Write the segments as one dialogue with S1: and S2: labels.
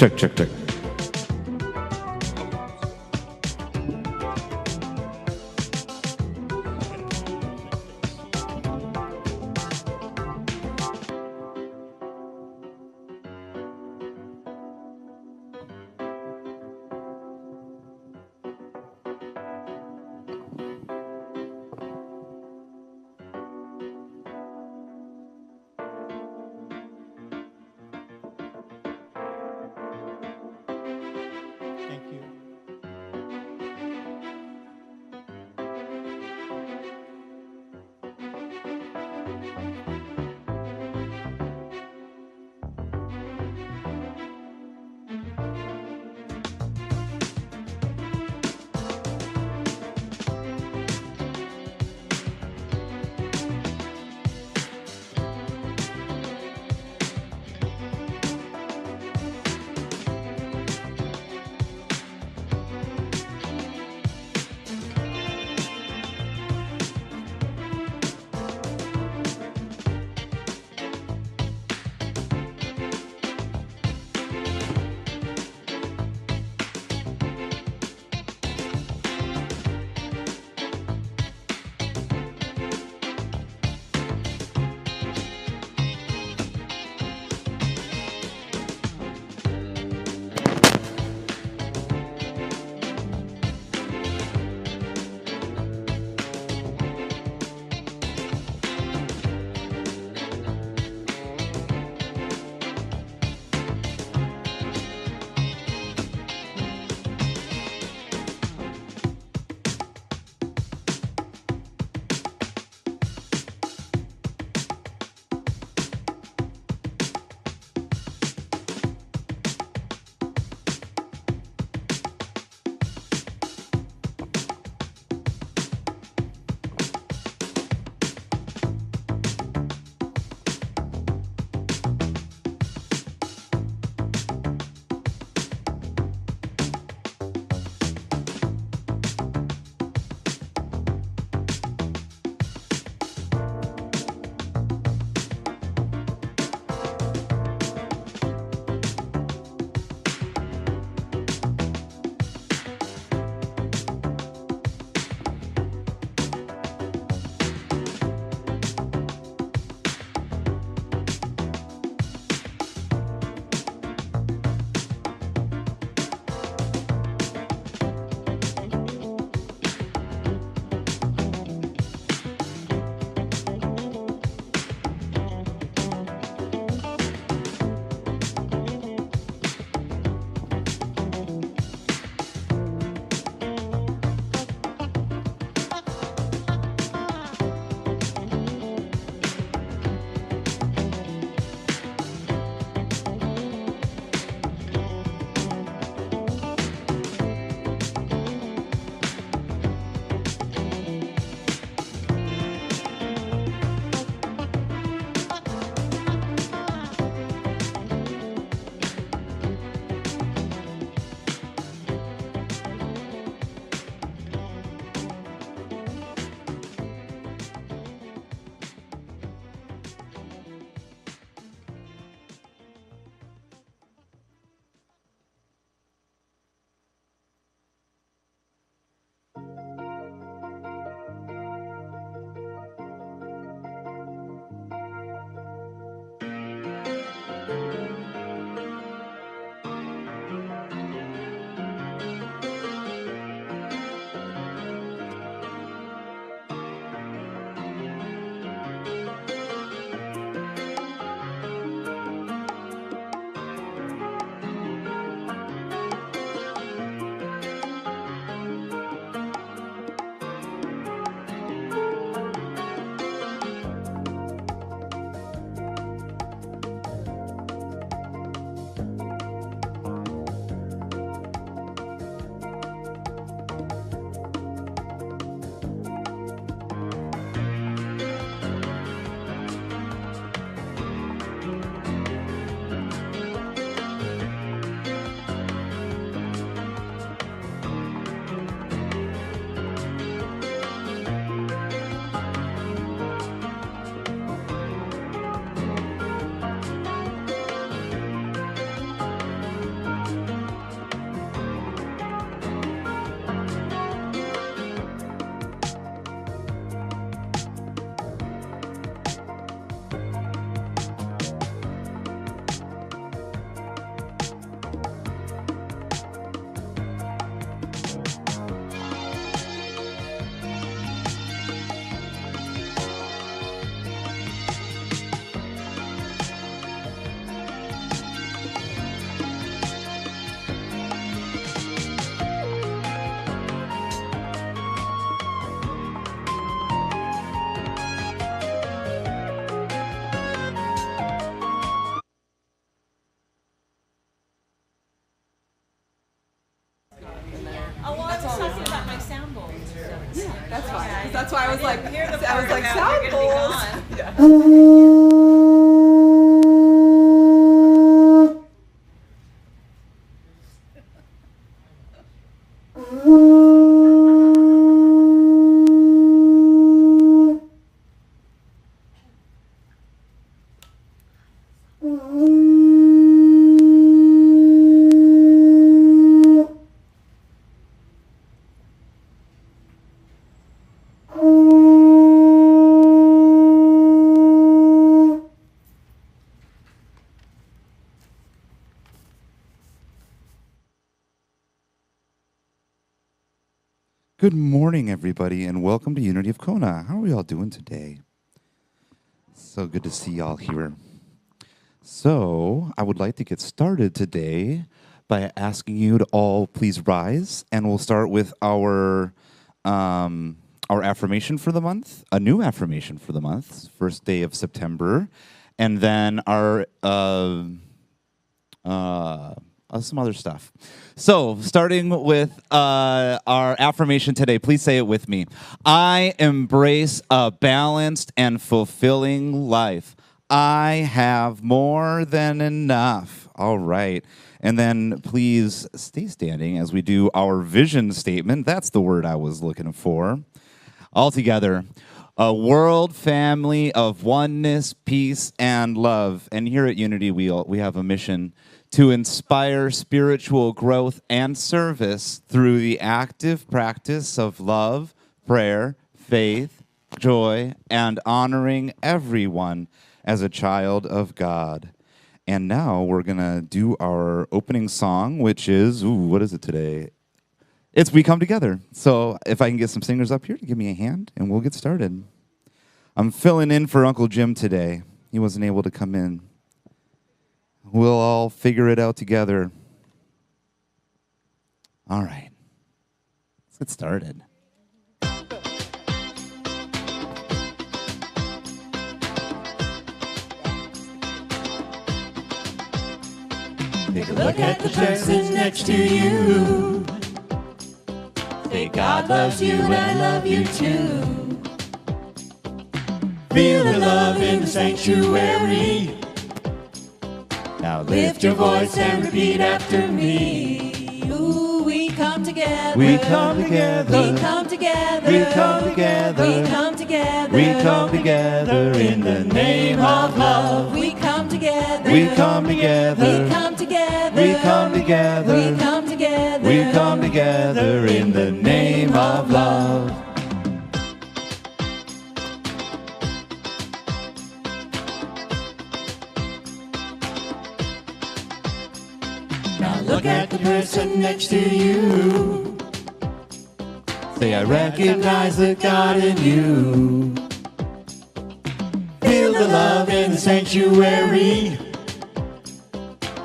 S1: Check, check, check. fine. That's why I was like,
S2: Hear the
S1: I was
S2: part
S1: like,
S2: about
S1: sound
S2: you're gonna be
S1: bowls.
S2: gone.
S1: Yeah.
S3: Good morning, everybody, and welcome to Unity of Kona. How are we all doing today? So good to see y'all here. So, I would like to get started today by asking you to all please rise, and we'll start with our affirmation for the month, a new affirmation for the month, first day of September, and then our some other stuff. So, starting with our affirmation today, please say it with me. I embrace a balanced and fulfilling life. I have more than enough. All right. And then please stay standing as we do our vision statement. That's the word I was looking for. All together. A world family of oneness, peace, and love. And here at Unity, we have a mission to inspire spiritual growth and service through the active practice of love, prayer, faith, joy, and honoring everyone as a child of God. And now we're going to do our opening song, which is, what is it today? It's We Come Together. So if I can get some singers up here to give me a hand, and we'll get started. I'm filling in for Uncle Jim today. He wasn't able to come in. We'll all figure it out together. All right. Let's get started.
S4: Take a look at the person next to you. Say God loves you and I love you too. Feel the love in the sanctuary. Now lift your voice and repeat after me. Ooh, we come together.
S3: We come together.
S4: We come together.
S3: We come together.
S4: We come together.
S3: We come together
S4: in the name of love. We come together.
S3: We come together.
S4: We come together.
S3: We come together.
S4: We come together.
S3: We come together in the name of love.
S4: Now look at the person next to you. Say, I recognize the God in you. Feel the love in the sanctuary.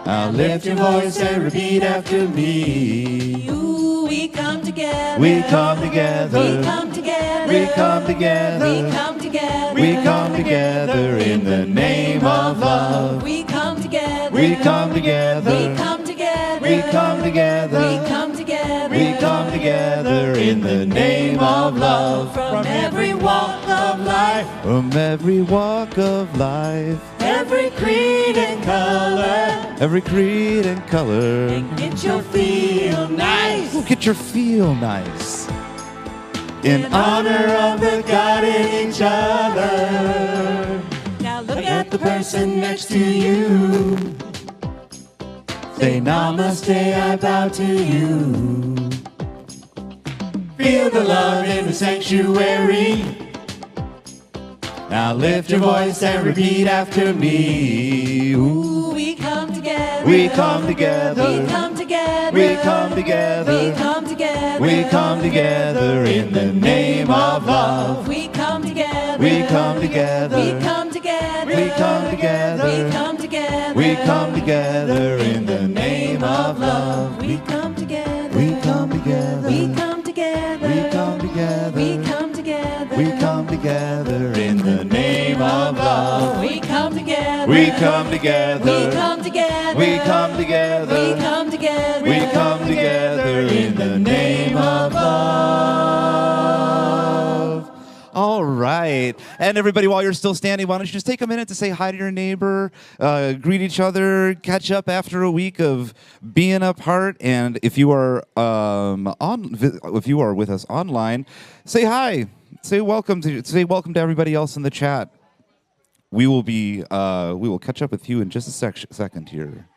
S4: Now lift your voice and repeat after me. Ooh, we come together.
S3: We come together.
S4: We come together.
S3: We come together.
S4: We come together.
S3: We come together in the name of love.
S4: We come together.
S3: We come together.
S4: We come together.
S3: We come together.
S4: We come together.
S3: We come together in the name of love.
S4: From every walk of life.
S3: From every walk of life.
S4: Every creed and color.
S3: Every creed and color.
S4: And get your feel nice.
S3: Ooh, get your feel nice.
S4: In honor of the God in each other. Now look at the person next to you. Say namaste, I bow to you. Feel the love in the sanctuary. Now lift your voice and repeat after me. Ooh, we come together.
S3: We come together.
S4: We come together.
S3: We come together.
S4: We come together.
S3: We come together in the name of love.
S4: We come together.
S3: We come together.
S4: We come together.
S3: We come together.
S4: We come together.
S3: We come together in the name of love.
S4: We come together.
S3: We come together.
S4: We come together.
S3: We come together.
S4: We come together.
S3: We come together in the name of love.
S4: We come together.
S3: We come together.
S4: We come together.
S3: We come together.
S4: We come together.
S3: We come together in the name of love. right. And everybody, while you're still standing, why don't you just take a minute to say hi to your neighbor, greet each other, catch up after a week of being apart. And if you are if you are with us online, say hi. Say welcome to everybody else in the chat. We will catch up with you in just a second here.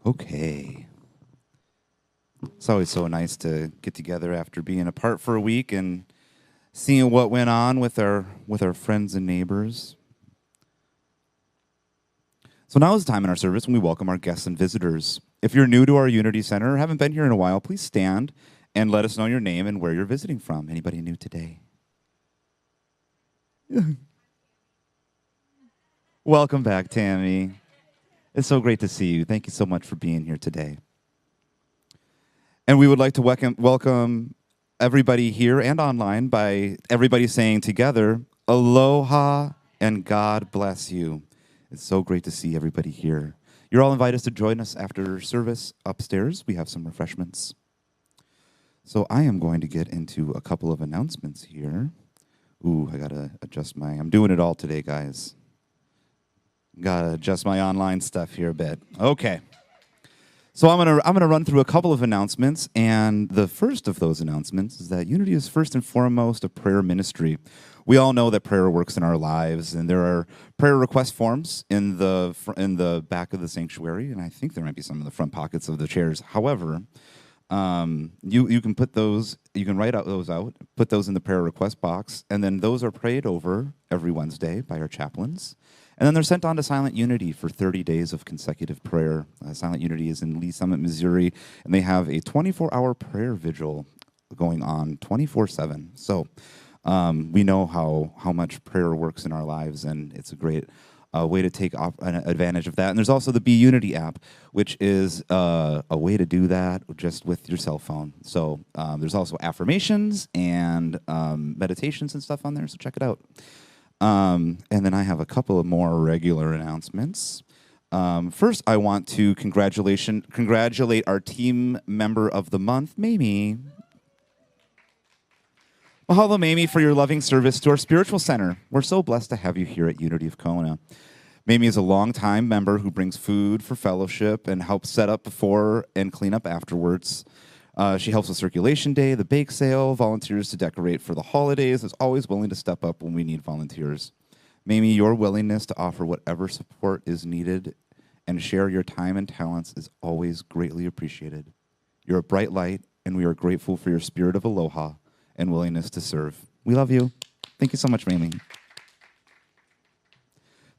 S3: Okay. It's always so nice to get together after being apart for a week and seeing what went on with our friends and neighbors. So now is the time in our service when we welcome our guests and visitors. If you're new to our Unity Center or haven't been here in a while, please stand and let us know your name and where you're visiting from. Anybody new today? Welcome back, Tammy. It's so great to see you. Thank you so much for being here today. And we would like to welcome everybody here and online by everybody saying together, aloha and God bless you. It's so great to see everybody here. You're all invited to join us after service upstairs. We have some refreshments. So I am going to get into a couple of announcements here. Ooh, I got to adjust I'm doing it all today, guys. Got to adjust my online stuff here a bit. Okay. So I'm gonna run through a couple of announcements, and the first of those announcements is that Unity is first and foremost a prayer ministry. We all know that prayer works in our lives, and there are prayer request forms in the back of the sanctuary, and I think there might be some in the front pockets of the chairs. However, you can put those, you can write those out, put those in the prayer request box, and then those are prayed over every Wednesday by our chaplains. And then they're sent on to Silent Unity for 30 days of consecutive prayer. Silent Unity is in Lee Summit, Missouri, and they have a 24-hour prayer vigil going on 24/7. So we know how much prayer works in our lives, and it's a great way to take advantage of that. And there's also the Be Unity app, which is a way to do that just with your cell phone. So there's also affirmations and meditations and stuff on there, so check it out. And then I have a couple of more regular announcements. First, I want to congratulate our team member of the month, Mamie. Mahalo, Mamie, for your loving service to our spiritual center. We're so blessed to have you here at Unity of Kona. Mamie is a longtime member who brings food for fellowship and helps set up before and clean up afterwards. She helps with Circulation Day, the bake sale, volunteers to decorate for the holidays, is always willing to step up when we need volunteers. Mamie, your willingness to offer whatever support is needed and share your time and talents is always greatly appreciated. You're a bright light, and we are grateful for your spirit of aloha and willingness to serve. We love you. Thank you so much, Mamie.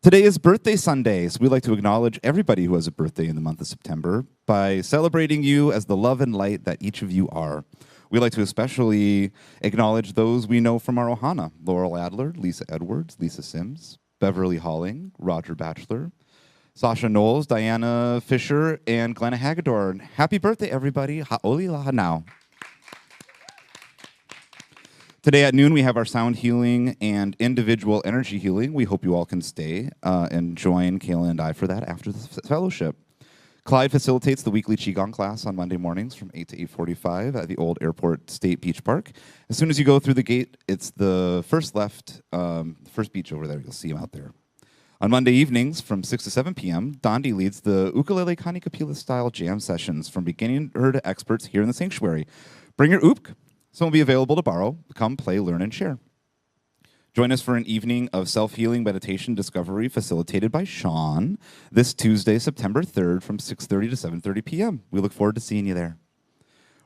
S3: Today is Birthday Sunday, so we'd like to acknowledge everybody who has a birthday in the month of September by celebrating you as the love and light that each of you are. We'd like to especially acknowledge those we know from our ohana: Laurel Adler, Lisa Edwards, Lisa Sims, Beverly Halling, Roger Batchelor, Sasha Knowles, Diana Fisher, and Glenna Hagedorn. Happy birthday, everybody. Ha'oli laha now. Today at noon, we have our sound healing and individual energy healing. We hope you all can stay and join Kayla and I for that after the fellowship. Clyde facilitates the weekly Qigong class on Monday mornings from 8 to 8:45 at the Old Airport State Beach Park. As soon as you go through the gate, it's the first left, first beach over there. You'll see him out there. On Monday evenings from 6 to 7 p.m., Dondi leads the Ukulele Kani Kapila-style jam sessions from beginner to experts here in the sanctuary. Bring your ook. Some will be available to borrow. Come play, learn, and share. Join us for an evening of self-healing meditation discovery facilitated by Sean this Tuesday, September 3rd from 6:30 to 7:30 p.m. We look forward to seeing you there.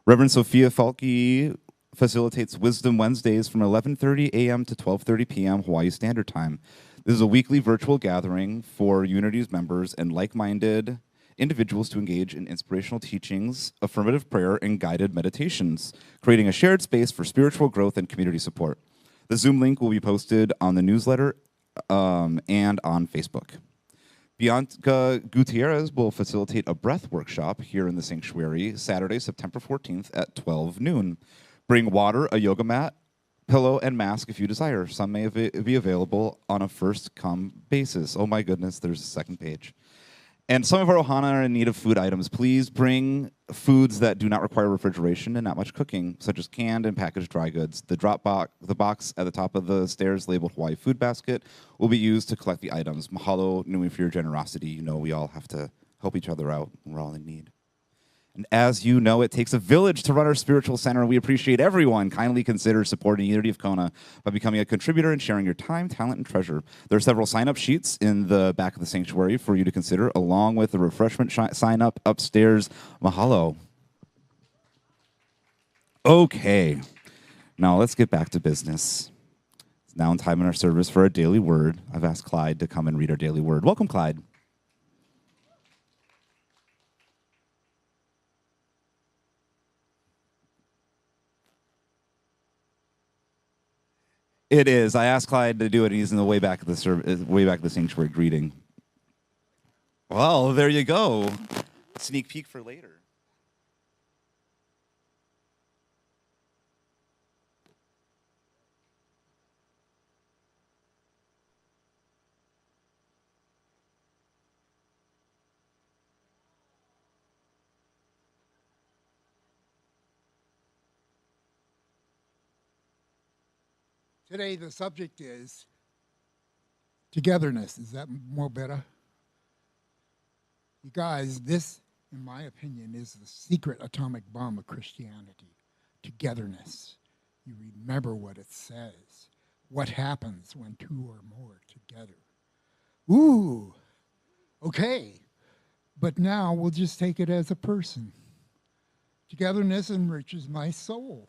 S3: Reverend Sophia Falke facilitates Wisdom Wednesdays from 11:30 a.m. to 12:30 p.m. Hawaii Standard Time. This is a weekly virtual gathering for Unity's members and like-minded individuals to engage in inspirational teachings, affirmative prayer, and guided meditations, creating a shared space for spiritual growth and community support. The Zoom link will be posted on the newsletter and on Facebook. Bianca Gutierrez will facilitate a breath workshop here in the sanctuary Saturday, September 14th at 12 noon. Bring water, a yoga mat, pillow, and mask if you desire. Some may be available on a first-come basis. Oh my goodness, there's a second page. And some of our ohana are in need of food items. Please bring foods that do not require refrigeration and not much cooking, such as canned and packaged dry goods. The box at the top of the stairs labeled Hawaii Food Basket will be used to collect the items. Mahalo nui for your generosity. You know we all have to help each other out. We're all in need. And as you know, it takes a village to run our spiritual center. We appreciate everyone. Kindly consider supporting Unity of Kona by becoming a contributor and sharing your time, talent, and treasure. There are several sign-up sheets in the back of the sanctuary for you to consider, along with the refreshment sign-up upstairs. Mahalo. Okay. Now let's get back to business. It's now time in our service for our daily word. I've asked Clyde to come and read our daily word. Welcome, Clyde. It is. I asked Clyde to do it, and he's in the way back of the sanctuary greeting. Well, there you go. Sneak peek for later.
S2: Today, the subject is togetherness. Is that more better? You guys, this, in my opinion, is the secret atomic bomb of Christianity. Togetherness. You remember what it says. What happens when two or more together? Ooh, okay. But now we'll just take it as a person. Togetherness enriches my soul.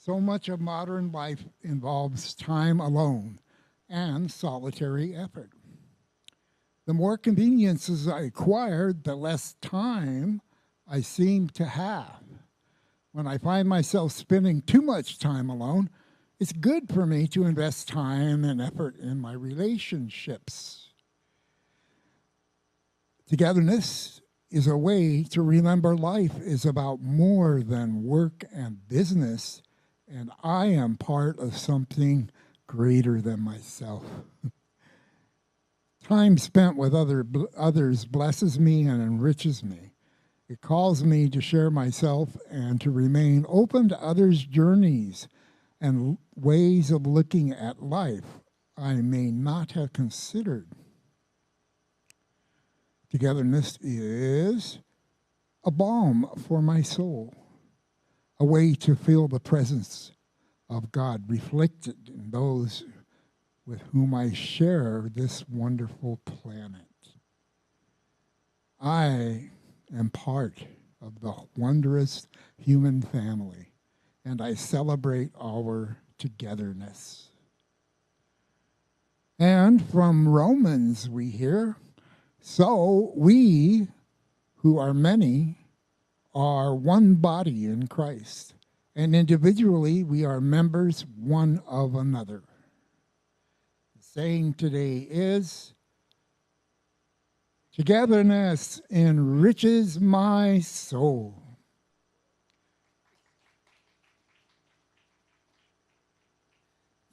S2: So much of modern life involves time alone and solitary effort. The more conveniences I acquire, the less time I seem to have. When I find myself spending too much time alone, it's good for me to invest time and effort in my relationships. Togetherness is a way to remember life is about more than work and business, and I am part of something greater than myself. Time spent with others blesses me and enriches me. It calls me to share myself and to remain open to others' journeys and ways of looking at life I may not have considered. Togetherness is a balm for my soul, a way to feel the presence of God reflected in those with whom I share this wonderful planet. I am part of the wondrous human family, and I celebrate our togetherness. And from Romans we hear, so we, who are many, are one body in Christ, and individually we are members one of another. The saying today is, Togetherness enriches my soul.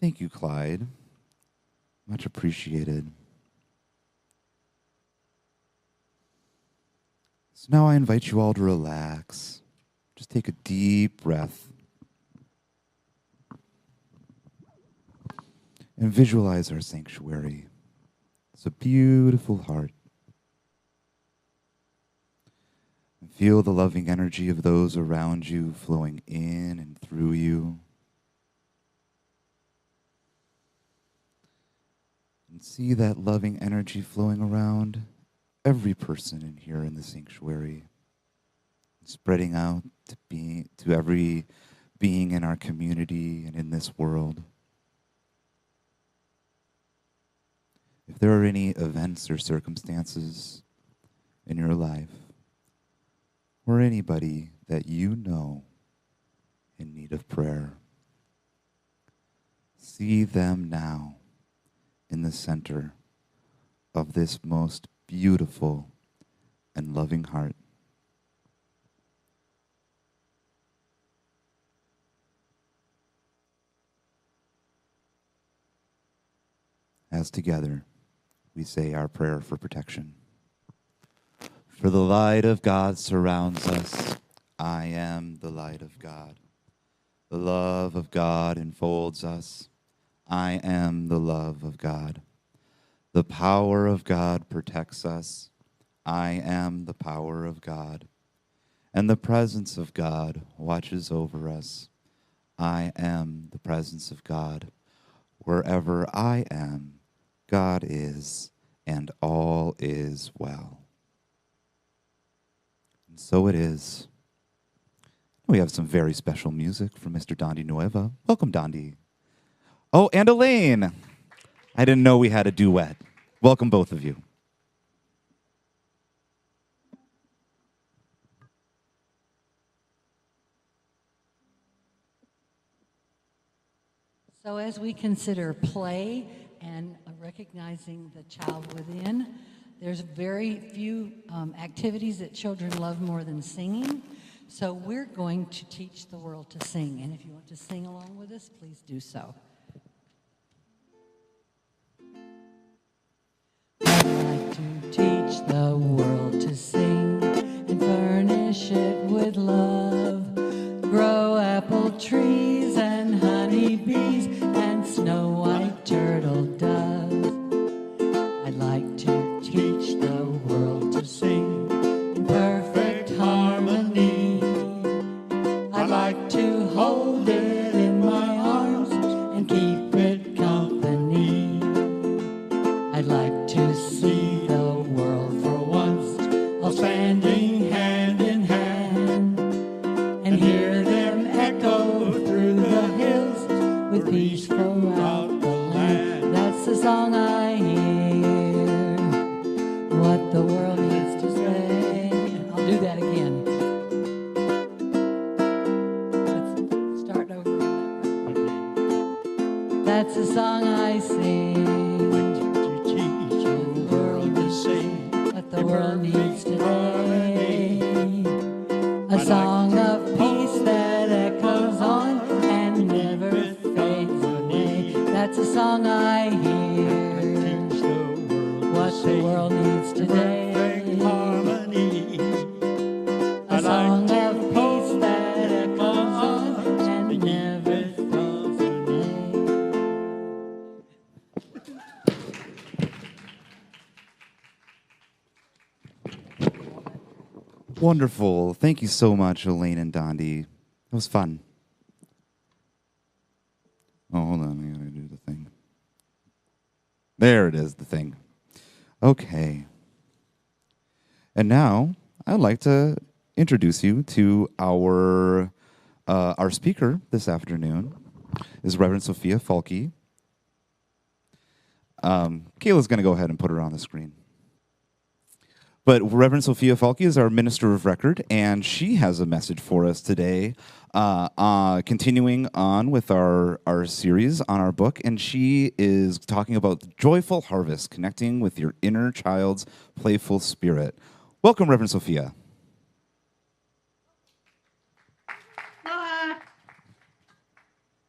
S3: Thank you, Clyde. Much appreciated. So now I invite you all to relax. Just take a deep breath. And visualize our sanctuary. It's a beautiful heart. And feel the loving energy of those around you flowing in and through you. And see that loving energy flowing around every person in here in the sanctuary, spreading out to every being in our community and in this world. If there are any events or circumstances in your life, or anybody that you know in need of prayer, see them now in the center of this most beautiful and loving heart. As together we say our prayer for protection. For the light of God surrounds us. I am the light of God. The love of God enfolds us. I am the love of God. The power of God protects us. I am the power of God. And the presence of God watches over us. I am the presence of God. Wherever I am, God is, and all is well. And so it is. We have some very special music from Mr. Dondi Nueva. Welcome, Dondi. Oh, and Elaine. I didn't know we had a duet. Welcome, both of you.
S5: So as we consider play and recognizing the child within, there's very few activities that children love more than singing. So we're going to teach the world to sing. And if you want to sing along with us, please do so. I'd like to teach the world to sing and furnish it with love. Grow apple trees and honeybees and snow white turtle doves. I'd like to teach the world to sing in perfect harmony. I'd like to hold it in my arms and keep it company. I'd like to see the world for once, all standing hand in hand, and hear them echo through the hills with peace throughout the land. That's the song I hear, what the world needs to say. I'll do that again. Let's start over on that. That's the song I sing. What the world needs today. A song of peace that echoes on and never fades away. That's a song I hear. What the world needs today. A song of peace that echoes on and never fades away.
S3: Wonderful. Thank you so much, Elaine and Dondi. It was fun. Oh, hold on. I gotta do the thing. There it is, the thing. Okay. And now I'd like to introduce you to our speaker this afternoon is Reverend Sophia Falke. Kayla's going to go ahead and put her on the screen. But Reverend Sophia Falke is our minister of record, and she has a message for us today, continuing on with our series on our book. And she is talking about the joyful harvest, connecting with your inner child's playful spirit. Welcome, Reverend Sophia.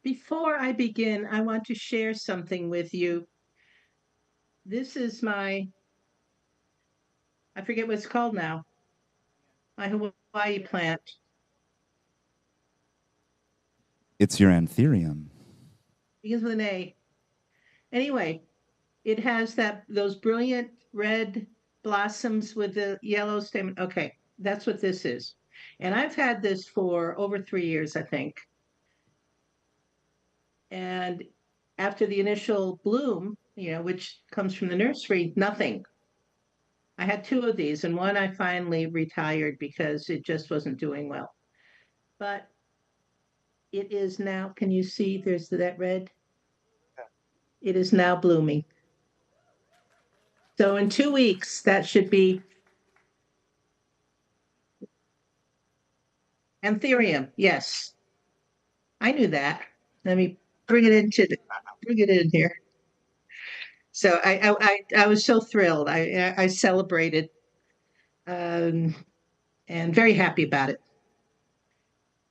S6: Before I begin, I want to share something with you. This is I forget what it's called now, my Hawaii plant.
S3: It's your anthurium.
S6: Begins with an A. Anyway, it has those brilliant red blossoms with the yellow stem. Okay, that's what this is. And I've had this for over 3 years, I think. And after the initial bloom, which comes from the nursery, nothing. I had 2 of these, and one I finally retired because it just wasn't doing well. But it is now, can you see there's that red? It is now blooming. So in 2 weeks, that should be anthurium. Yes, I knew that. Let me bring it in here. So I was so thrilled. I celebrated, and very happy about it.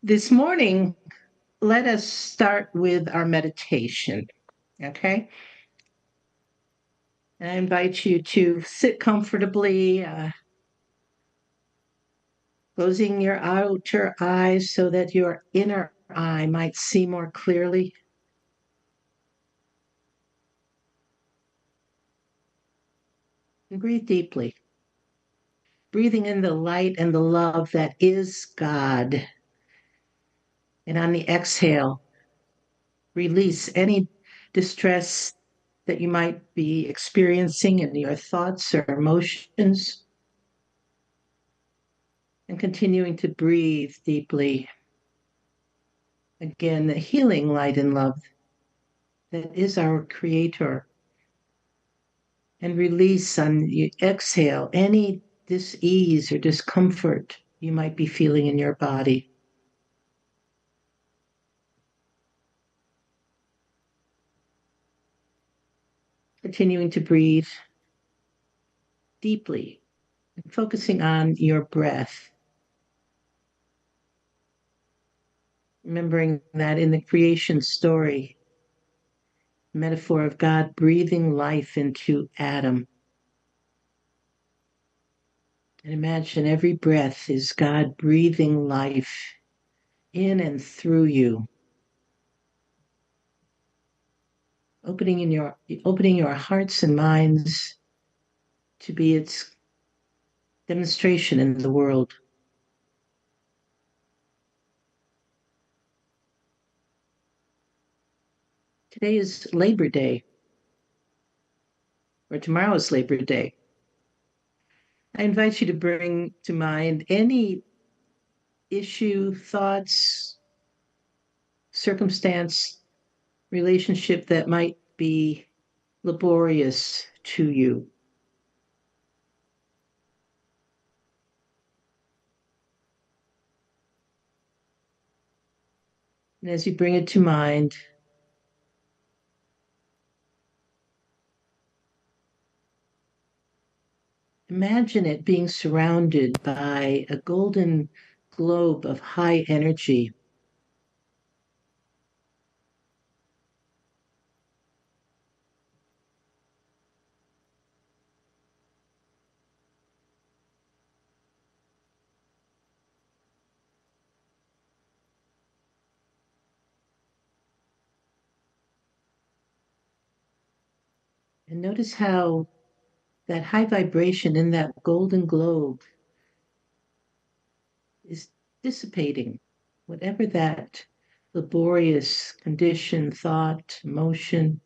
S6: This morning, let us start with our meditation. Okay. And I invite you to sit comfortably, closing your outer eyes so that your inner eye might see more clearly. And breathe deeply, breathing in the light and the love that is God. And on the exhale, release any distress that you might be experiencing in your thoughts or emotions. And continuing to breathe deeply. Again, the healing light and love that is our Creator. And release on the exhale any dis-ease or discomfort you might be feeling in your body. Continuing to breathe deeply and focusing on your breath. Remembering that in the creation story, metaphor of God breathing life into Adam. And imagine every breath is God breathing life in and through you. Opening your hearts and minds to be its demonstration in the world. Today is Labor Day, or tomorrow is Labor Day. I invite you to bring to mind any issue, thoughts, circumstance, relationship that might be laborious to you. And as you bring it to mind, imagine it being surrounded by a golden globe of high energy. And notice how that high vibration in that golden globe is dissipating, whatever that laborious condition, thought, emotion,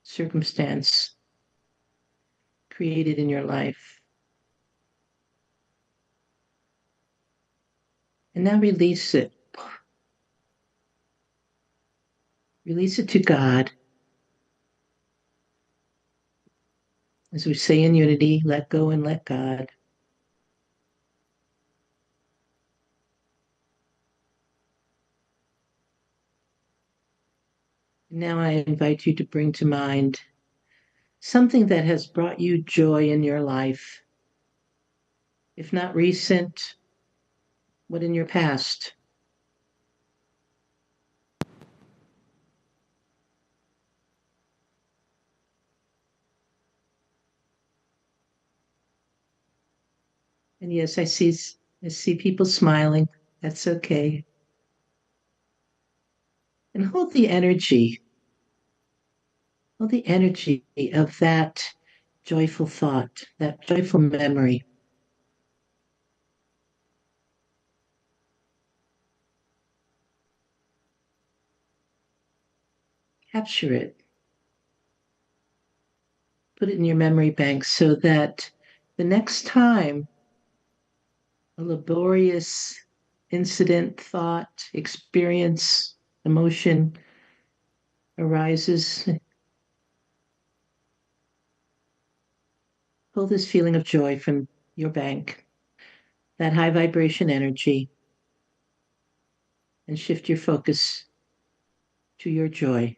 S6: circumstance created in your life. And now release it. Release it to God. As we say in unity, let go and let God. Now I invite you to bring to mind something that has brought you joy in your life. If not recent, what in your past? And yes, I see people smiling. That's okay. And hold the energy. Hold the energy of that joyful thought, that joyful memory. Capture it. Put it in your memory bank so that the next time a laborious incident, thought, experience, emotion arises, pull this feeling of joy from your bank, that high vibration energy, and shift your focus to your joy.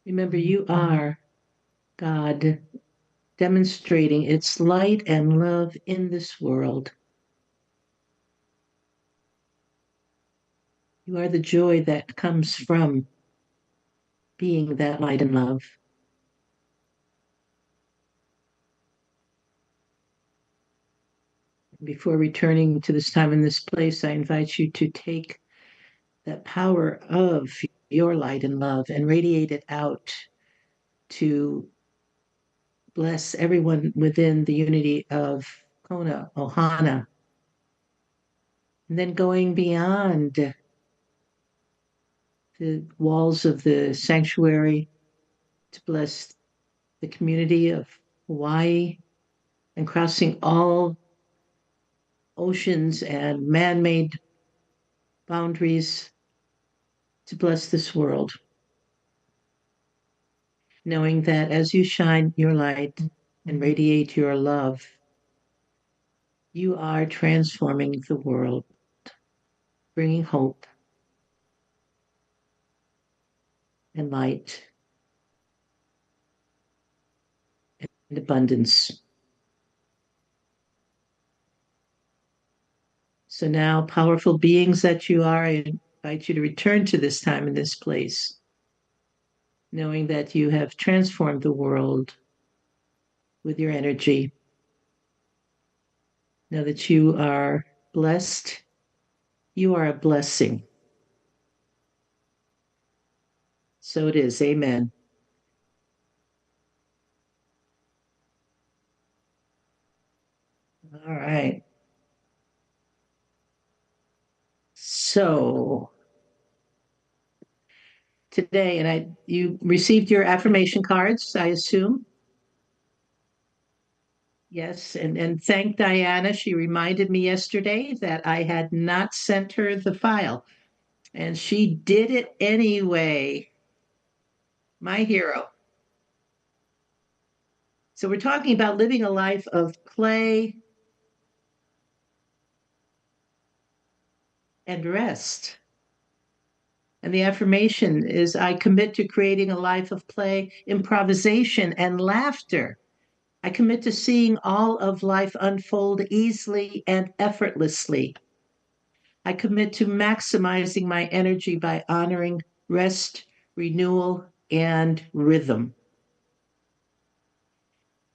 S6: Remember, you are God demonstrating its light and love in this world. You are the joy that comes from being that light and love. Before returning to this time and this place, I invite you to take that power of your light and love and radiate it out to bless everyone within the unity of Kona, Ohana. And then going beyond the walls of the sanctuary to bless the community of Hawaii and crossing all oceans and man made boundaries to bless this world. Knowing that as you shine your light and radiate your love, you are transforming the world, bringing hope and light and abundance. So now, powerful beings that you are, I invite you to return to this time and this place, knowing that you have transformed the world with your energy. Know that you are blessed. You are a blessing. So it is. Amen. All right. So today, and you received your affirmation cards, I assume. Yes, and thank Diana. She reminded me yesterday that I had not sent her the file, and she did it anyway. My hero. So we're talking about living a life of play and rest. And the affirmation is I commit to creating a life of play, improvisation, and laughter. I commit to seeing all of life unfold easily and effortlessly. I commit to maximizing my energy by honoring rest, renewal, and rhythm.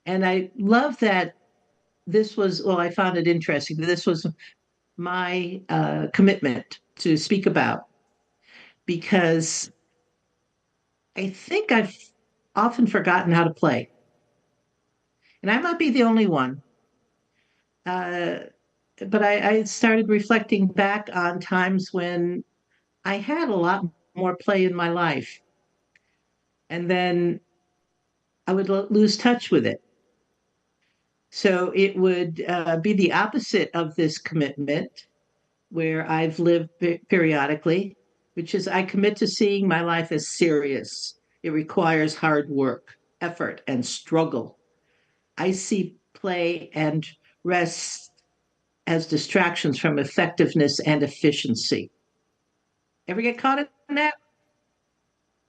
S6: And I love that this was, well, I found it interesting. This was my commitment to speak about because I think I've often forgotten how to play. And I might be the only one. Uh, but I started reflecting back on times when I had a lot more play in my life. And then I would lose touch with it. So it would be the opposite of this commitment, where I've lived periodically, which is I commit to seeing my life as serious. It requires hard work. effort and struggle. I see play and rest as distractions from effectiveness and efficiency. Ever get caught in that?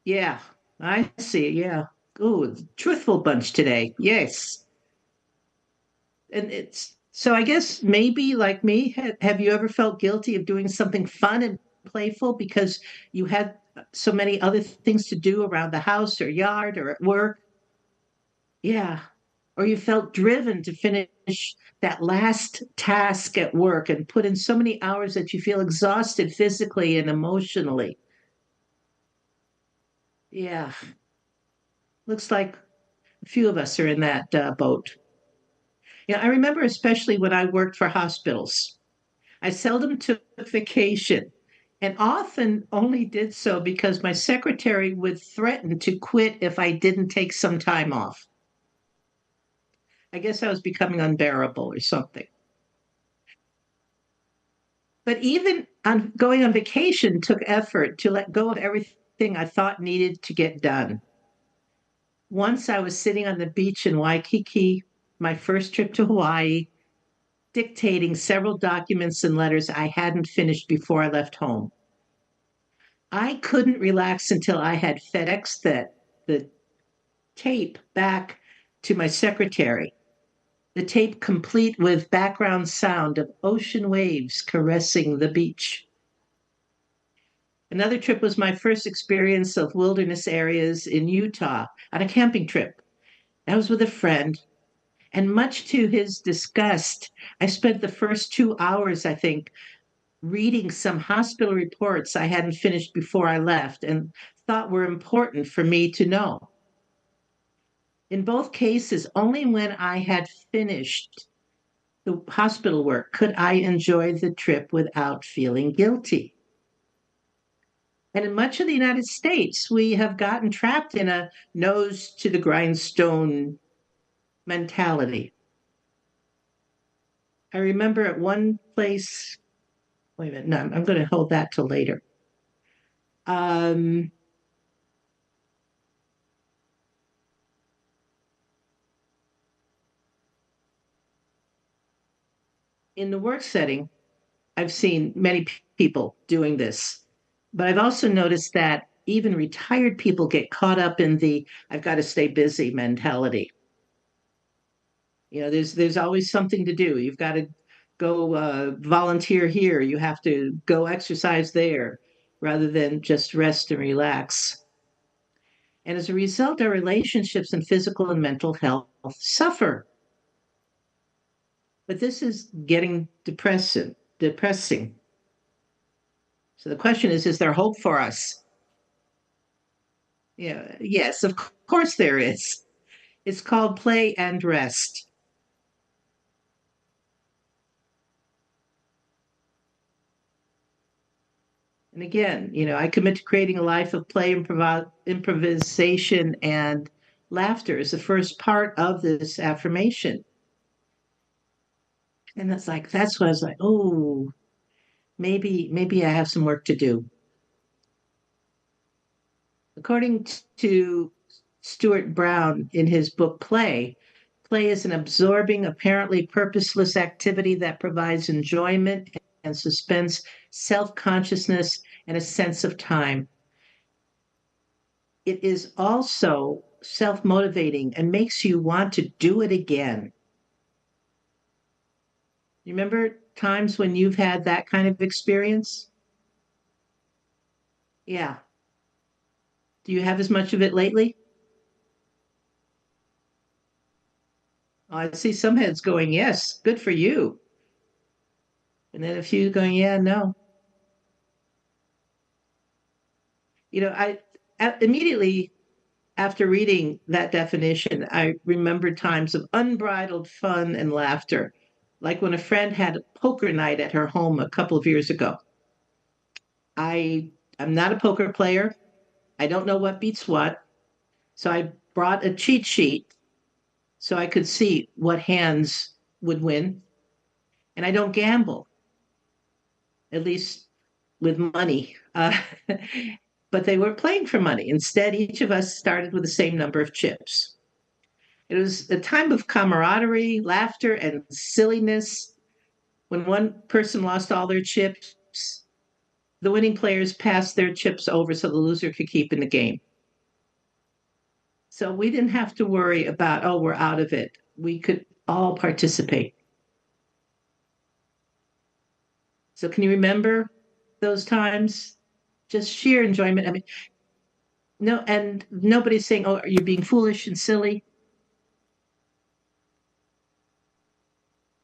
S6: Yeah, I see. Yeah. Oh, truthful bunch today. Yes. And it's so I guess maybe like me, have you ever felt guilty of doing something fun and playful because you had so many other things to do around the house or yard or at work? Yeah. Or you felt driven to finish that last task at work and put in so many hours that you feel exhausted physically and emotionally. Yeah. Looks like a few of us are in that boat. Yeah, I remember especially when I worked for hospitals. I seldom took vacation and often only did so because my secretary would threaten to quit if I didn't take some time off. I guess I was becoming unbearable or something. But even on going on vacation took effort to let go of everything I thought needed to get done. Once I was sitting on the beach in Waikiki, my first trip to Hawaii, dictating several documents and letters I hadn't finished before I left home. I couldn't relax until I had FedEx the tape back to my secretary. The tape complete with background sound of ocean waves caressing the beach. Another trip was my first experience of wilderness areas in Utah on a camping trip. I was with a friend, and much to his disgust, I spent the first 2 hours, I think, reading some hospital reports I hadn't finished before I left and thought were important for me to know. In both cases, only when I had finished the hospital work could I enjoy the trip without feeling guilty. And in much of the United States, we have gotten trapped in a nose to the grindstone mentality. I remember at one place, wait a minute, no, I'm going to hold that till later. Um, in the work setting, I've seen many people doing this, but I've also noticed that even retired people get caught up in the I've got to stay busy mentality. You know, there's always something to do. You've got to go volunteer here. You have to go exercise there rather than just rest and relax. And as a result, our relationships and physical and mental health suffer. But this is getting depressing. So the question is there hope for us? Yeah, yes, of course there is. It's called play and rest. And again, I commit to creating a life of play, improvisation, and laughter is the first part of this affirmation. And that's what I was like, oh, maybe I have some work to do. According to Stuart Brown in his book Play, play is an absorbing, apparently purposeless activity that provides enjoyment and suspense, self consciousness, and a sense of time. It is also self motivating and makes you want to do it again. You remember times when you've had that kind of experience? Yeah. Do you have as much of it lately? Oh, I see some heads going, yes, good for you. And then a few going, yeah, no. I immediately after reading that definition, I remembered times of unbridled fun and laughter, like when a friend had a poker night at her home a couple of years ago. I'm not a poker player. I don't know what beats what. So I brought a cheat sheet so I could see what hands would win. And I don't gamble, at least with money. But they were playing for money. Instead, each of us started with the same number of chips. It was a time of camaraderie, laughter, and silliness. When one person lost all their chips, the winning players passed their chips over so the loser could keep in the game. So we didn't have to worry about, oh, we're out of it. We could all participate. So can you remember those times? Just sheer enjoyment. I mean, no, and nobody's saying, oh, you're being foolish and silly.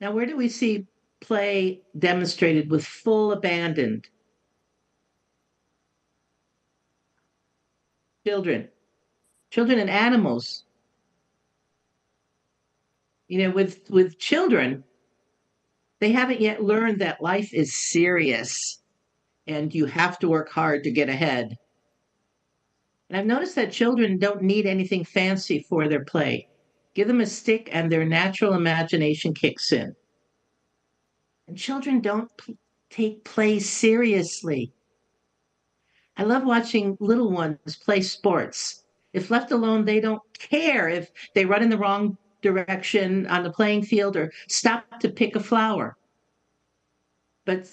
S6: Now, where do we see play demonstrated with full abandon? Children and animals. With children, they haven't yet learned that life is serious and you have to work hard to get ahead. And I've noticed that children don't need anything fancy for their play. Give them a stick and their natural imagination kicks in. And children don't take play seriously. I love watching little ones play sports. If left alone, they don't care if they run in the wrong direction on the playing field or stop to pick a flower. But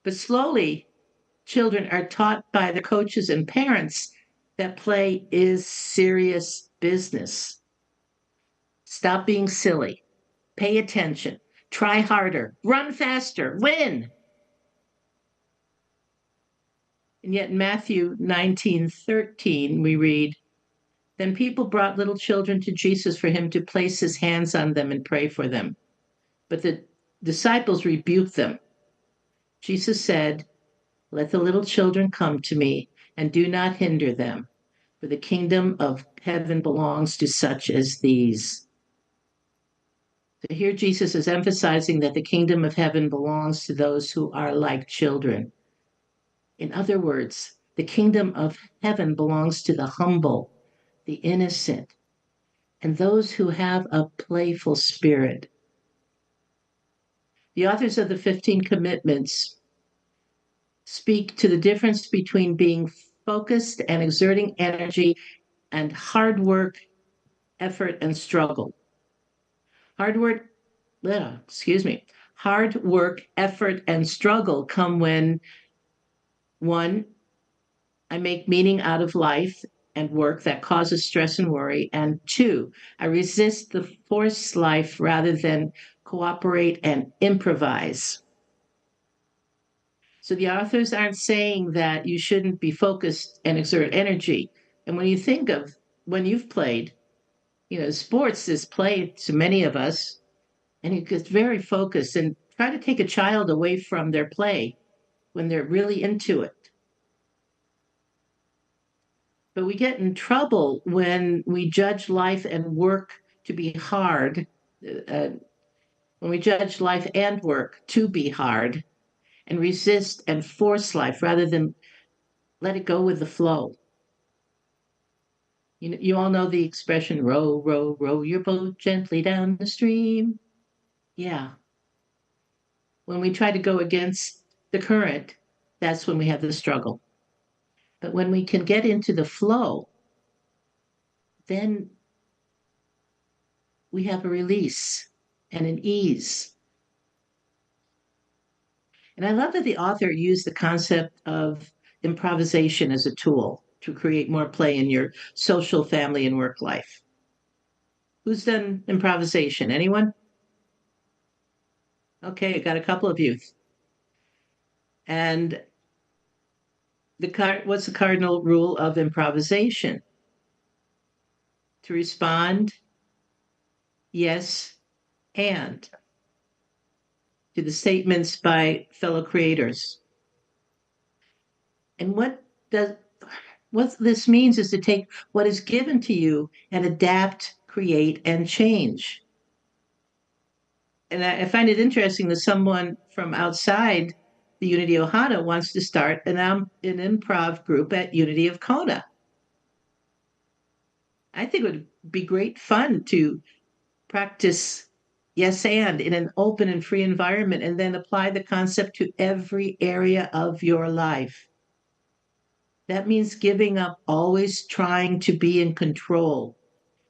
S6: slowly, children are taught by their coaches and parents that play is serious business. Stop being silly. Pay attention. Try harder. Run faster. Win. And yet in Matthew 19:13, we read, then people brought little children to Jesus for him to place his hands on them and pray for them. But the disciples rebuked them. Jesus said, let the little children come to me and do not hinder them, for the kingdom of heaven belongs to such as these. So here Jesus is emphasizing that the kingdom of heaven belongs to those who are like children. In other words, the kingdom of heaven belongs to the humble, the innocent, and those who have a playful spirit. The authors of the 15 Commitments speak to the difference between being focused and exerting energy and hard work, effort, and struggle. Hard work, effort, and struggle come when, one, I make meaning out of life and work that causes stress and worry, and two, I resist the forced life rather than cooperate and improvise. So the authors aren't saying that you shouldn't be focused and exert energy. And when you think of when you've played, sports is play to many of us, and you get very focused and try to take a child away from their play when they're really into it. But we get in trouble when we judge life and work to be hard, when we judge life and work to be hard and resist and force life rather than let it go with the flow. You all know the expression, row, row, row your boat gently down the stream. Yeah. When we try to go against the current, that's when we have the struggle. But when we can get into the flow, then we have a release and an ease. And I love that the author used the concept of improvisation as a tool to create more play in your social, family, and work life. Who's done improvisation? Anyone? Okay, I got a couple of you. And what's the cardinal rule of improvisation? To respond, yes, and to the statements by fellow creators. And what this means is to take what is given to you and adapt, create, and change. And I find it interesting that someone from outside the Unity Ohana wants to start an improv group at Unity of Kona. I think it would be great fun to practice yes and in an open and free environment and then apply the concept to every area of your life. That means giving up always trying to be in control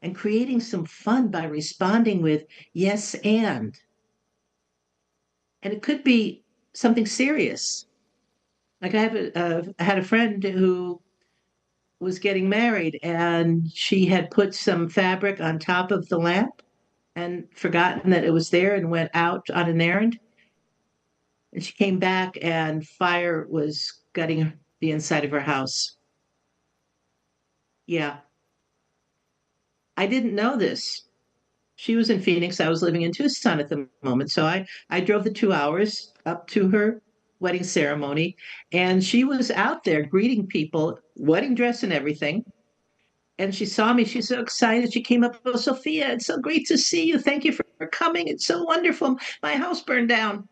S6: and creating some fun by responding with yes and. And it could be something serious. Like I had a friend who was getting married and she had put some fabric on top of the lamp and forgotten that it was there and went out on an errand. And she came back and fire was gutting the inside of her house. Yeah. I didn't know this. She was in Phoenix. I was living in Tucson at the moment. So I drove the 2 hours up to her wedding ceremony. And she was out there greeting people, wedding dress and everything. And she saw me. She's so excited. She came up, oh, Sophia, it's so great to see you. Thank you for coming. It's so wonderful. My house burned down.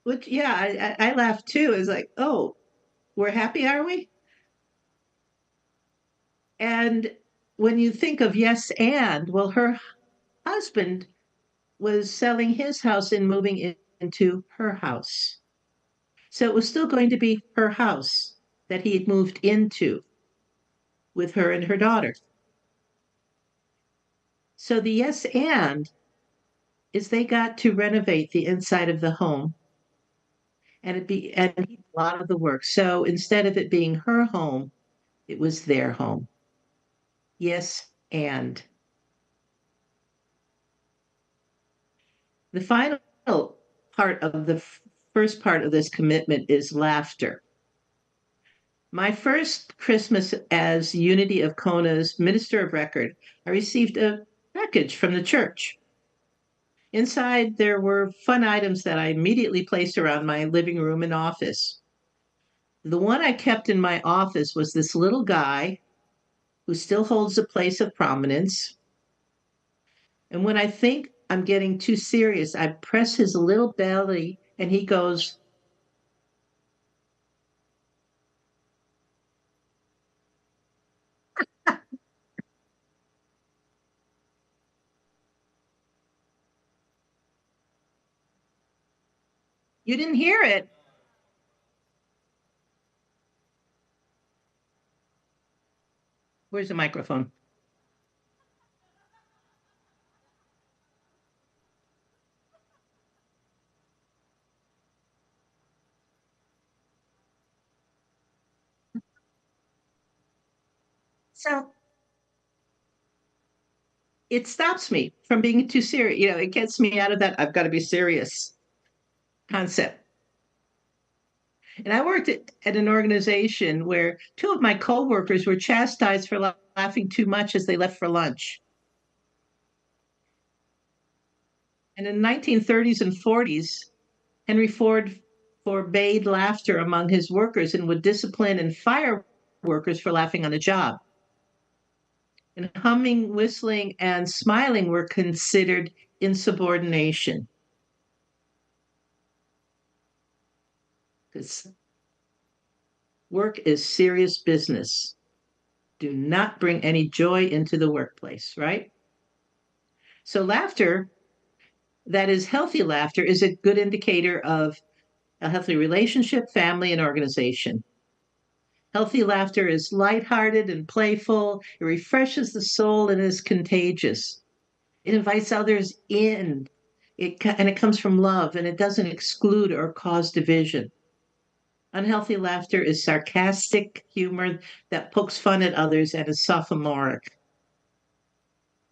S6: Which, yeah, I laughed too. It's like, oh, we're happy, are we? And when you think of yes, and, well, her husband was selling his house and moving into her house. So it was still going to be her house that he had moved into with her and her daughter. So the yes, and is they got to renovate the inside of the home and a lot of the work. So instead of it being her home, it was their home. Yes, and the final part of the first part of this commitment is laughter. My first Christmas as Unity of Kona's minister of record, I received a package from the church. Inside, there were fun items that I immediately placed around my living room and office. The one I kept in my office was this little guy who still holds a place of prominence. And when I think I'm getting too serious, I press his little belly and he goes, you didn't hear it. Where's the microphone? So it stops me from being too serious. You know, it gets me out of that I've got to be serious concept. And I worked at an organization where two of my coworkers were chastised for laughing too much as they left for lunch. And in the 1930s and 40s, Henry Ford forbade laughter among his workers and would discipline and fire workers for laughing on the job. And humming, whistling, and smiling were considered insubordination. Because work is serious business. Do not bring any joy into the workplace, right? So, laughter that is healthy laughter is a good indicator of a healthy relationship, family, and organization. Healthy laughter is lighthearted and playful. It refreshes the soul and is contagious. It invites others in. And it comes from love and it doesn't exclude or cause division. Unhealthy laughter is sarcastic humor that pokes fun at others and is sophomoric.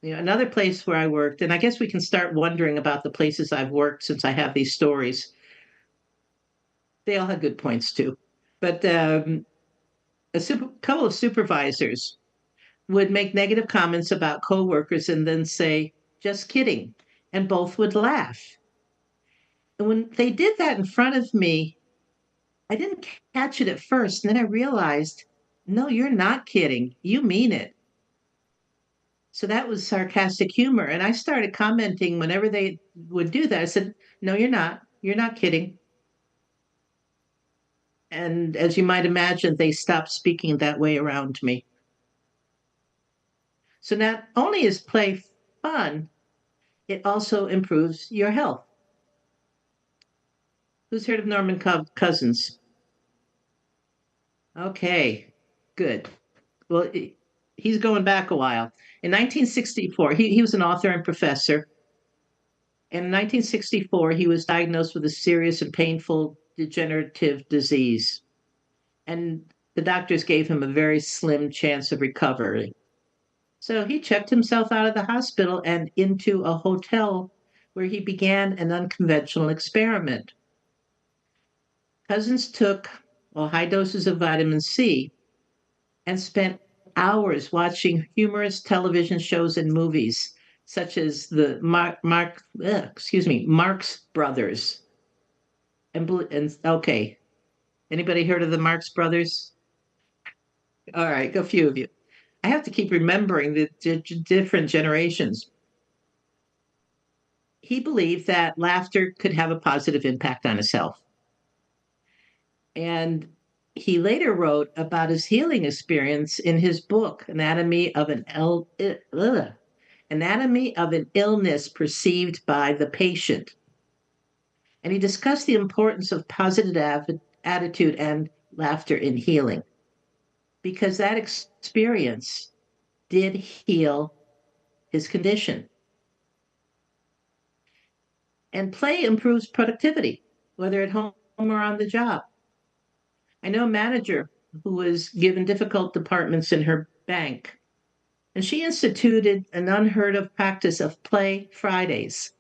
S6: You know, another place where I worked, and I guess we can start wondering about the places I've worked since I have these stories. They all had good points too. But couple of supervisors would make negative comments about coworkers and then say, just kidding. And both would laugh. And when they did that in front of me, I didn't catch it at first. And then I realized, no, you're not kidding. You mean it. So that was sarcastic humor. And I started commenting whenever they would do that. I said, no, you're not. You're not kidding. And as you might imagine, they stopped speaking that way around me. So not only is play fun, it also improves your health. Who's heard of Norman Cousins? Okay, good. Well, he's going back a while. In 1964, he was an author and professor. In 1964, he was diagnosed with a serious and painful degenerative disease. And the doctors gave him a very slim chance of recovery. So he checked himself out of the hospital and into a hotel where he began an unconventional experiment. Cousins took high doses of vitamin C and spent hours watching humorous television shows and movies, such as the Marx Brothers. And okay, anybody heard of the Marx Brothers? All right, a few of you. I have to keep remembering the different generations. He believed that laughter could have a positive impact on his health. And he later wrote about his healing experience in his book, Anatomy of an Illness Perceived by the Patient. And he discussed the importance of positive attitude and laughter in healing, because that experience did heal his condition. And play improves productivity, whether at home or on the job. I know a manager who was given difficult departments in her bank, and she instituted an unheard of practice of Play Fridays.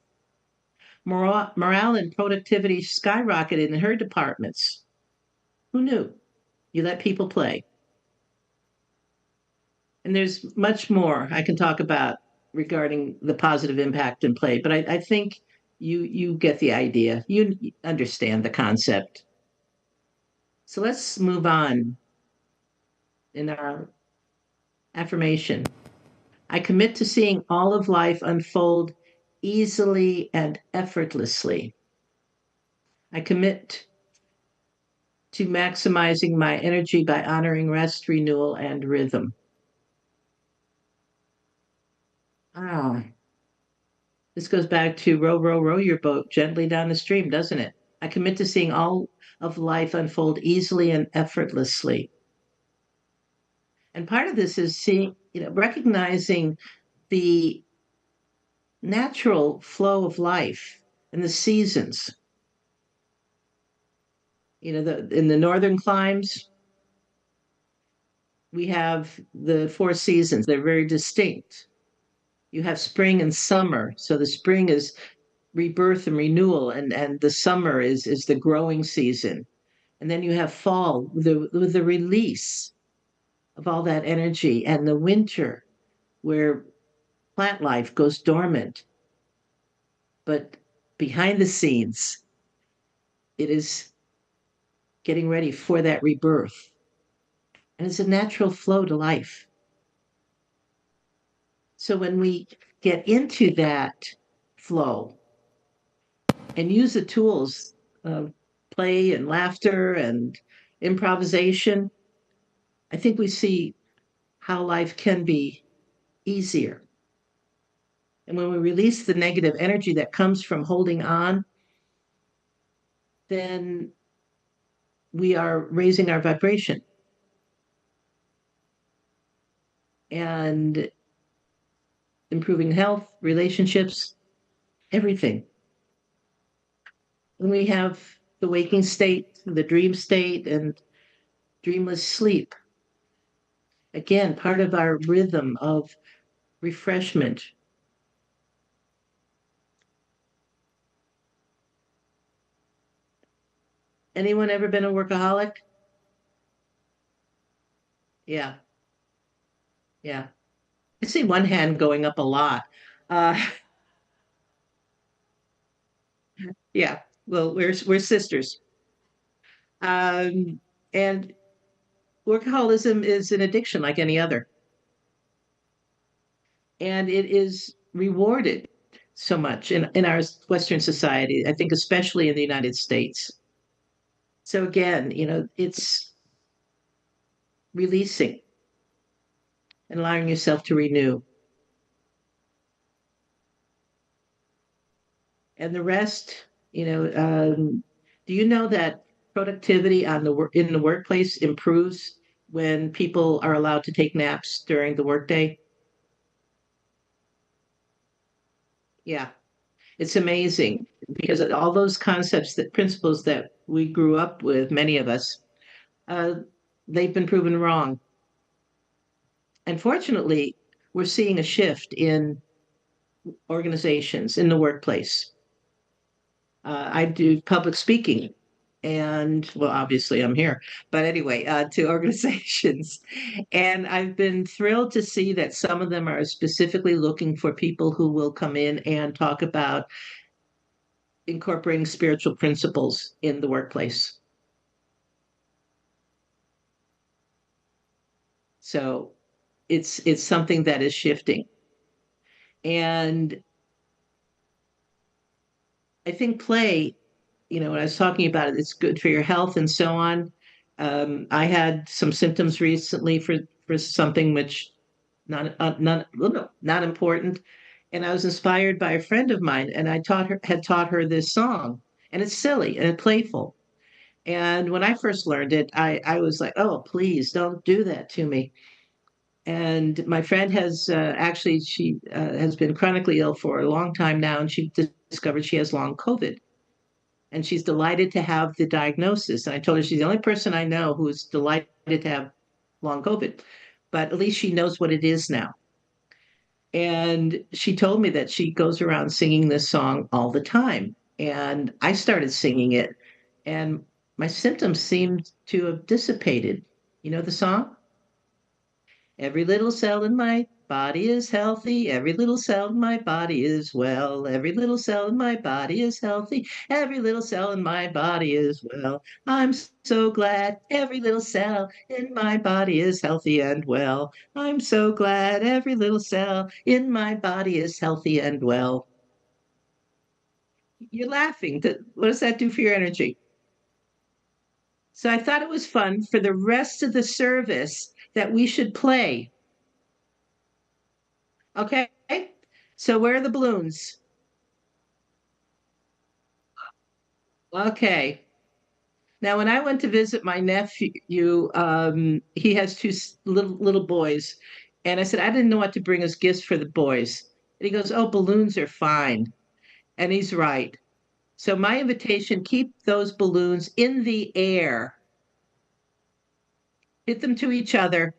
S6: Morale and productivity skyrocketed in her departments. Who knew? You let people play. And there's much more I can talk about regarding the positive impact in play, but I think you get the idea. You understand the concept. So let's move on in our affirmation. I commit to seeing all of life unfold easily and effortlessly. I commit to maximizing my energy by honoring rest, renewal, and rhythm. This goes back to row, row, row your boat gently down the stream, doesn't it? I commit to seeing all of life unfold easily and effortlessly. And part of this is recognizing the natural flow of life and the seasons. In the northern climes, we have the 4 seasons. They're very distinct. You have spring and summer. So the spring is rebirth and renewal, and the summer is the growing season. And then you have fall, with the release of all that energy, and the winter, where plant life goes dormant. But behind the scenes, it is getting ready for that rebirth. And it's a natural flow to life. So when we get into that flow and use the tools of play and laughter and improvisation, I think we see how life can be easier. And when we release the negative energy that comes from holding on, then we are raising our vibration. And improving health, relationships, everything. When we have the waking state, the dream state, and dreamless sleep, again, part of our rhythm of refreshment. Anyone ever been a workaholic? Yeah. Yeah. I see one hand going up a lot. Yeah. Well, we're sisters. And workaholism is an addiction like any other. And it is rewarded so much in our Western society, I think especially in the United States. So again, it's releasing and allowing yourself to renew. And the rest, Do you know that productivity in the workplace improves when people are allowed to take naps during the workday? Yeah, it's amazing because all those concepts, that principles that we grew up with, many of us, uh, they've been proven wrong. Unfortunately, we're seeing a shift in organizations in the workplace. I do public speaking, and well, obviously I'm here, but anyway, to organizations. And I've been thrilled to see that some of them are specifically looking for people who will come in and talk about incorporating spiritual principles in the workplace. So it's something that is shifting. And I think play, when I was talking about it, it's good for your health and so on. I had some symptoms recently for something which not important, and I was inspired by a friend of mine, and I taught her this song, and it's silly and it's playful. And when I first learned it, I was like, oh, please don't do that to me. And my friend has actually she has been chronically ill for a long time now, and she discovered she has long COVID, and she's delighted to have the diagnosis. And I told her she's the only person I know who's delighted to have long COVID, but at least she knows what it is now. And she told me that she goes around singing this song all the time. And I started singing it, and my symptoms seemed to have dissipated. You know the song? Every little cell in my body is healthy. Every little cell in my body is well. Every little cell in my body is healthy. Every little cell in my body is well. I'm so glad every little cell in my body is healthy and well. I'm so glad every little cell in my body is healthy and well. You're laughing. What does that do for your energy? So I thought it was fun for the rest of the service that we should play. Okay. So where are the balloons? Okay. Now, when I went to visit my nephew, he has two little boys, and I said I didn't know what to bring as gifts for the boys. And he goes, "Oh, balloons are fine," and he's right. So my invitation: keep those balloons in the air, hit them to each other,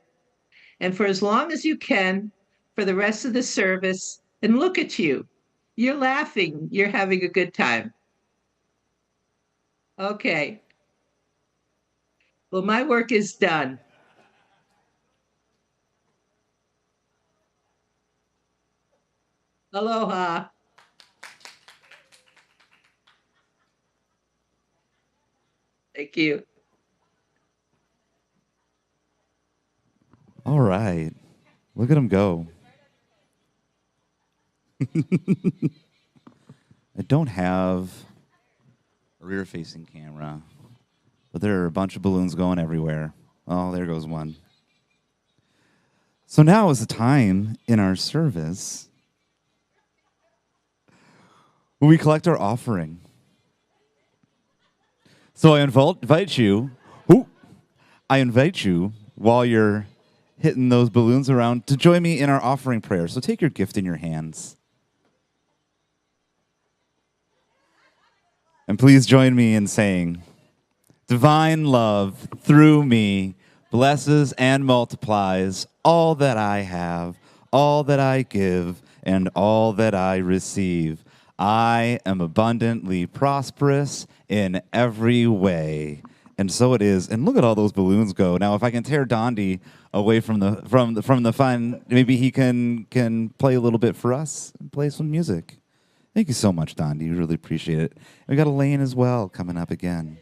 S6: and for as long as you can, for the rest of the service. And look at you, you're laughing, you're having a good time. Okay. Well, my work is done. Aloha. Thank you.
S3: All right. Look at him go. I don't have a rear-facing camera, but there are a bunch of balloons going everywhere. Oh, there goes one. So now is the time in our service when we collect our offering. So I invite you while you're hitting those balloons around to join me in our offering prayer. So take your gift in your hands. And please join me in saying, divine love through me blesses and multiplies all that I have, all that I give, and all that I receive. I am abundantly prosperous in every way. And so it is. And look at all those balloons go. Now, if I can tear Dondi away from the fun, maybe he can play a little bit for us and play some music. Thank you so much, Dondi. We really appreciate it. We got Elaine as well coming up again.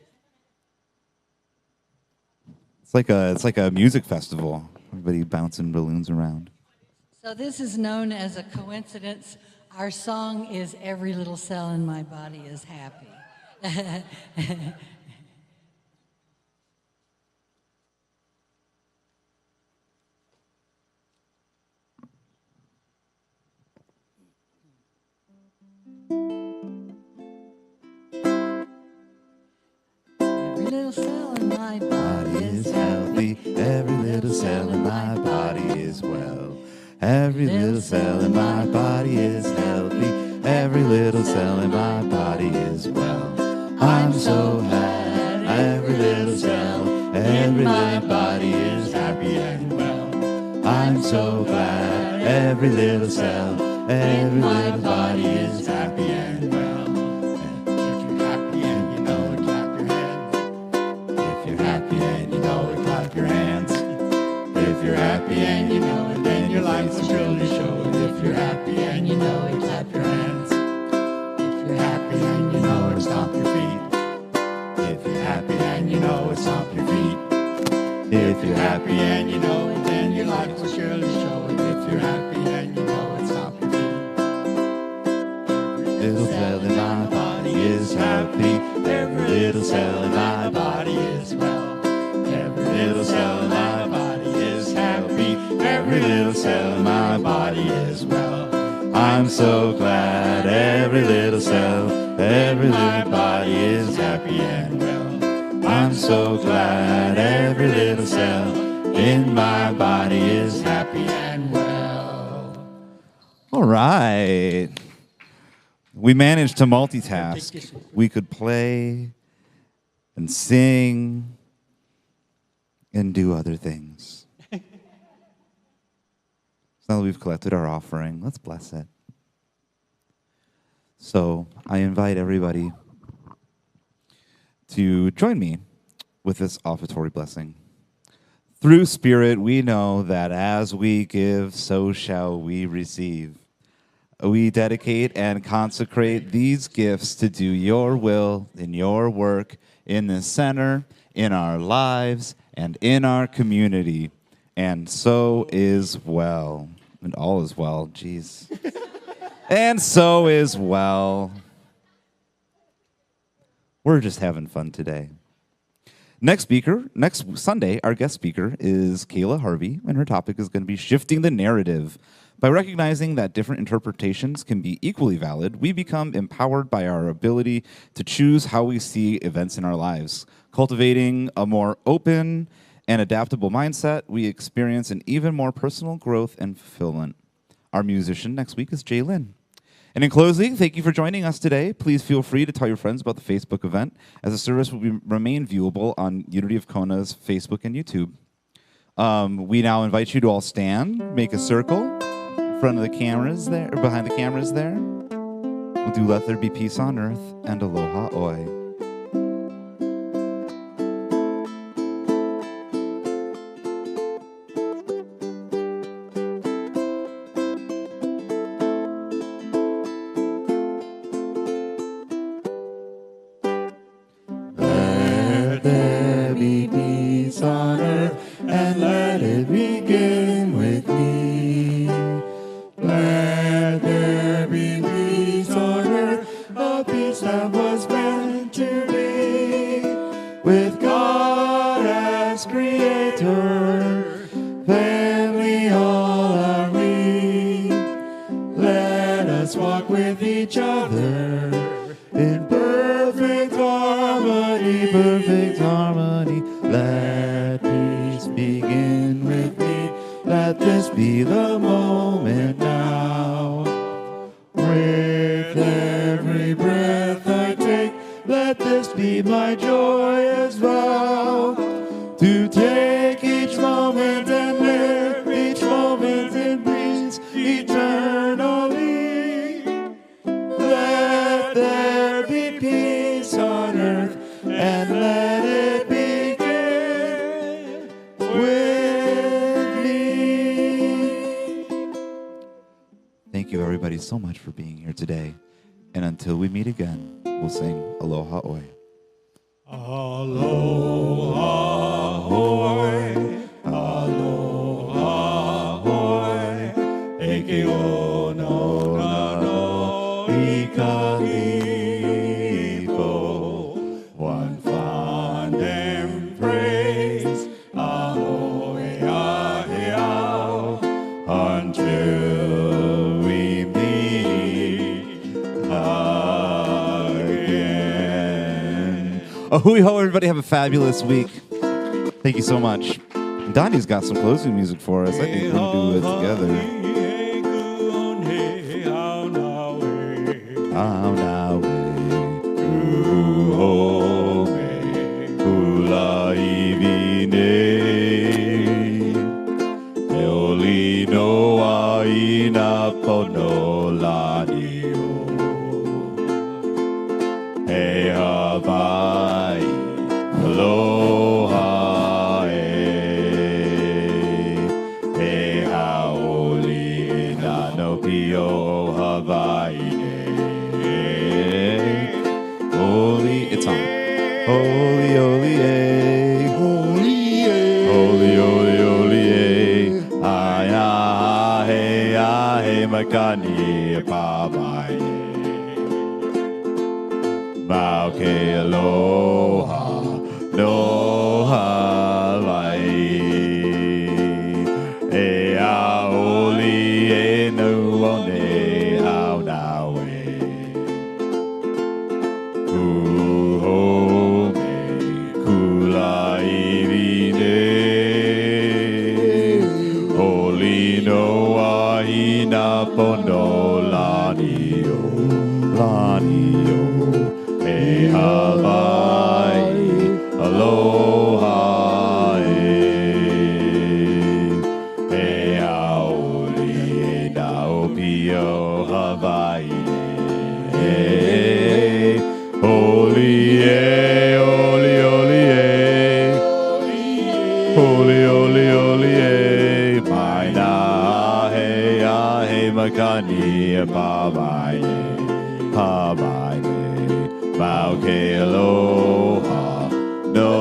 S3: It's like a music festival. Everybody bouncing balloons around.
S5: So this is known as a coincidence. Our song is Every Little Cell in My Body is Happy. little cell in my
S3: Body
S5: body
S3: is
S5: is
S3: healthy. Every little cell in my body is well. Every little cell in my body is healthy. Every little cell in my body is well. I'm so glad. Every little cell in my body is happy and well. I'm so glad. Every little cell in my body is happy and well. And if you're happy and you know it, clap your hands. If you're happy and you know it, clap your hands. If you're happy and you know it, then your life will surely show it. If you're happy and you know it, clap your hands. If you're happy and you know it, stomp your feet. If you're happy and you know it, stomp your feet. If you're happy and you know it, then your life will surely show it. If you're happy and you know it, stomp your feet. Little cell in my body is happy. Every little cell in my body is well. Every little cell in my body is happy. Every little cell in my body is well. I'm so glad. Every little cell, every little body is happy and well. I'm so glad. Every little cell in my body is happy and well. All right. We managed to multitask. We could play and sing and do other things. So now that we've collected our offering, let's bless it. So I invite everybody to join me with this offertory blessing. Through Spirit, we know that as we give, so shall we receive. We dedicate and consecrate these gifts to do your will in your work in this center, in our lives, and in our community. And so is well. And all is well, jeez. And so is well. We're just having fun today. Next Sunday, our guest speaker is Kayla Harvey, and her topic is going to be shifting the narrative. By recognizing that different interpretations can be equally valid, we become empowered by our ability to choose how we see events in our lives. Cultivating a more open and adaptable mindset, we experience an even more personal growth and fulfillment. Our musician next week is Jay Lynn. And in closing, thank you for joining us today. Please feel free to tell your friends about the Facebook event, as the service will remain viewable on Unity of Kona's Facebook and YouTube. We now invite you to all stand, make a circle in front of the cameras there, or behind the cameras there. We'll do Let There Be Peace on Earth and Aloha Oi. So much for being here today. And until we meet again, we'll sing Aloha Oi. Aloha Oi, Aloha Oi, Eke ono nano ikalipo, one fond embrace, ahoy aheao, until we meet again. Hui ho, everybody. Have a fabulous week. Thank you so much. Donnie's got some closing music for us. I think we're going to do it together. How now, ho, hula ivine, eoli noa ina pono lanio, he Hawaii, aloha e haoli ina no pio Hawaii. Holy, it's on. Holy, holy, eh.
S2: Holy, eh.
S3: Holy, holy, holy, eh. Ai, ah, hey, makani, papai. Mau ke aloha, no Hawaii. E a oli, e no one, au na we. Pono lanio, lanio, e Hawaii, aloha, e aoli, e naopio Hawaii, holy, oli, oli, holy, oli, oli, maina. Makani papai, papai, mau ke aloha, no